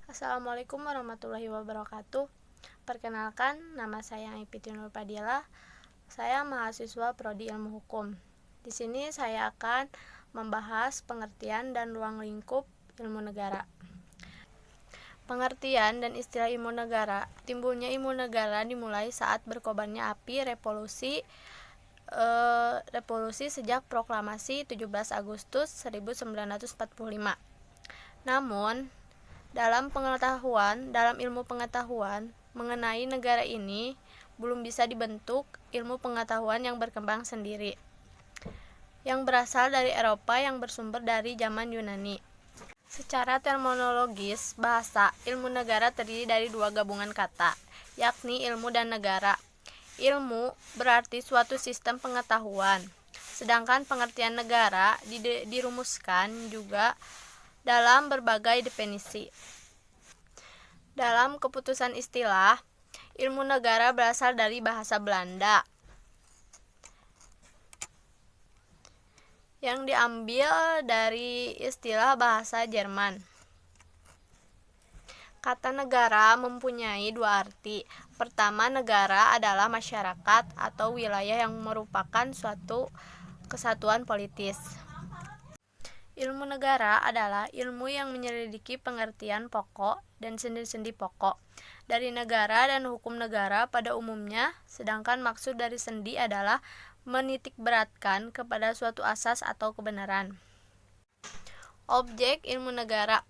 Assalamualaikum warahmatullahi wabarakatuh. Perkenalkan, nama saya Ipiti Nur Padilla. Saya mahasiswa Prodi Ilmu Hukum. Di sini saya akan membahas pengertian dan ruang lingkup ilmu negara. Pengertian dan istilah ilmu negara. Timbulnya ilmu negara dimulai saat berkobarnya api revolusi sejak proklamasi 17 Agustus 1945. Namun, dalam ilmu pengetahuan mengenai negara ini belum bisa dibentuk ilmu pengetahuan yang berkembang sendiri, yang berasal dari Eropa yang bersumber dari zaman Yunani. Secara terminologis bahasa, ilmu negara terdiri dari dua gabungan kata, yakni ilmu dan negara. Ilmu berarti suatu sistem pengetahuan, sedangkan pengertian negara dirumuskan juga dalam berbagai definisi. Dalam keputusan istilah, ilmu negara berasal dari bahasa Belanda yang diambil dari istilah bahasa Jerman. Kata negara mempunyai dua arti. Pertama, negara adalah masyarakat atau wilayah yang merupakan suatu kesatuan politis. Ilmu negara adalah ilmu yang menyelidiki pengertian pokok dan sendi-sendi pokok dari negara dan hukum negara pada umumnya, sedangkan maksud dari sendi adalah menitikberatkan kepada suatu asas atau kebenaran. Objek ilmu negara.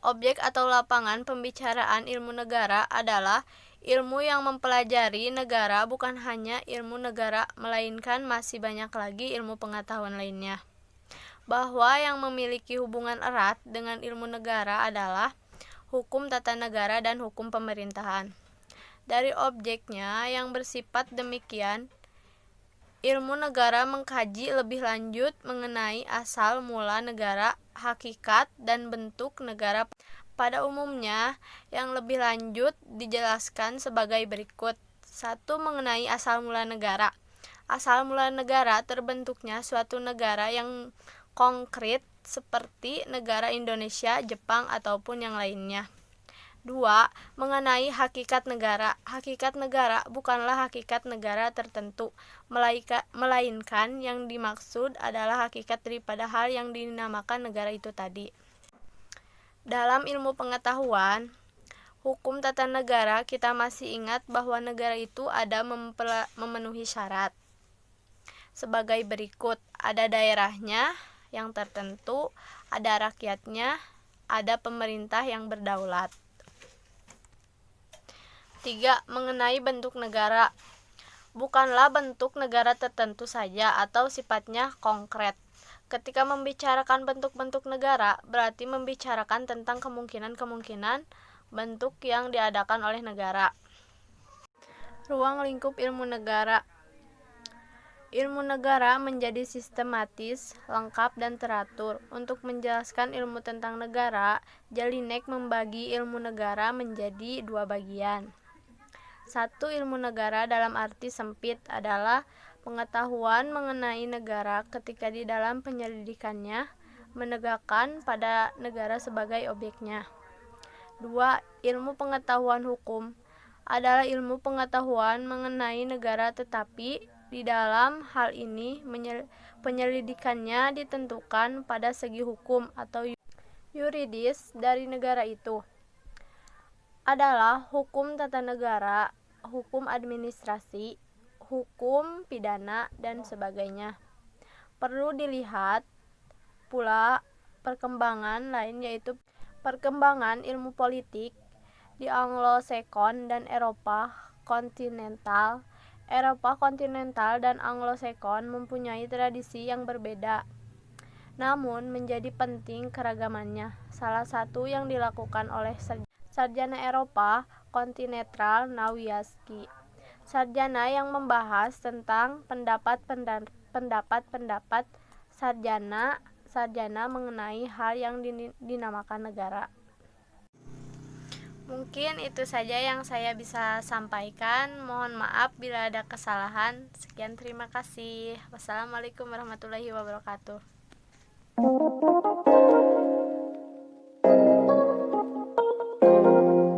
Objek atau lapangan pembicaraan ilmu negara adalah ilmu yang mempelajari negara, bukan hanya ilmu negara, melainkan masih banyak lagi ilmu pengetahuan lainnya. Bahwa yang memiliki hubungan erat dengan ilmu negara adalah hukum tata negara dan hukum pemerintahan. Dari objeknya yang bersifat demikian, ilmu negara mengkaji lebih lanjut mengenai asal mula negara, hakikat, dan bentuk negara. Pada umumnya, yang lebih lanjut dijelaskan sebagai berikut. 1. Mengenai asal mula negara. Asal mula negara terbentuknya suatu negara yang konkret seperti negara Indonesia, Jepang, ataupun yang lainnya. 2. Mengenai hakikat negara. Hakikat negara bukanlah hakikat negara tertentu, melainkan yang dimaksud adalah hakikat daripada hal yang dinamakan negara itu tadi. Dalam ilmu pengetahuan, hukum tata negara, kita masih ingat bahwa negara itu ada memenuhi syarat sebagai berikut. Ada daerahnya yang tertentu, ada rakyatnya, ada pemerintah yang berdaulat. 3. Mengenai bentuk negara. Bukanlah bentuk negara tertentu saja atau sifatnya konkret. Ketika membicarakan bentuk-bentuk negara, berarti membicarakan tentang kemungkinan-kemungkinan bentuk yang diadakan oleh negara. Ruang lingkup ilmu negara. Ilmu negara menjadi sistematis, lengkap, dan teratur. Untuk menjelaskan ilmu tentang negara, Jelinek membagi ilmu negara menjadi dua bagian. 1. Ilmu negara dalam arti sempit adalah pengetahuan mengenai negara ketika di dalam penyelidikannya menegakkan pada negara sebagai objeknya. 2. Ilmu pengetahuan hukum adalah ilmu pengetahuan mengenai negara, tetapi di dalam hal ini penyelidikannya ditentukan pada segi hukum atau yuridis dari negara itu. Adalah hukum tata negara, hukum administrasi, hukum pidana, dan sebagainya. Perlu dilihat pula perkembangan lain, yaitu perkembangan ilmu politik di Anglo-Saxon dan Eropa kontinental. Eropa kontinental dan Anglo-Saxon mempunyai tradisi yang berbeda, namun menjadi penting keragamannya. Salah satu yang dilakukan oleh sarjana Eropa kontinental Nawiaski, sarjana yang membahas tentang pendapat sarjana mengenai hal yang dinamakan negara. Mungkin itu saja yang saya bisa sampaikan. Mohon maaf bila ada kesalahan. Sekian, terima kasih. Wassalamualaikum warahmatullahi wabarakatuh.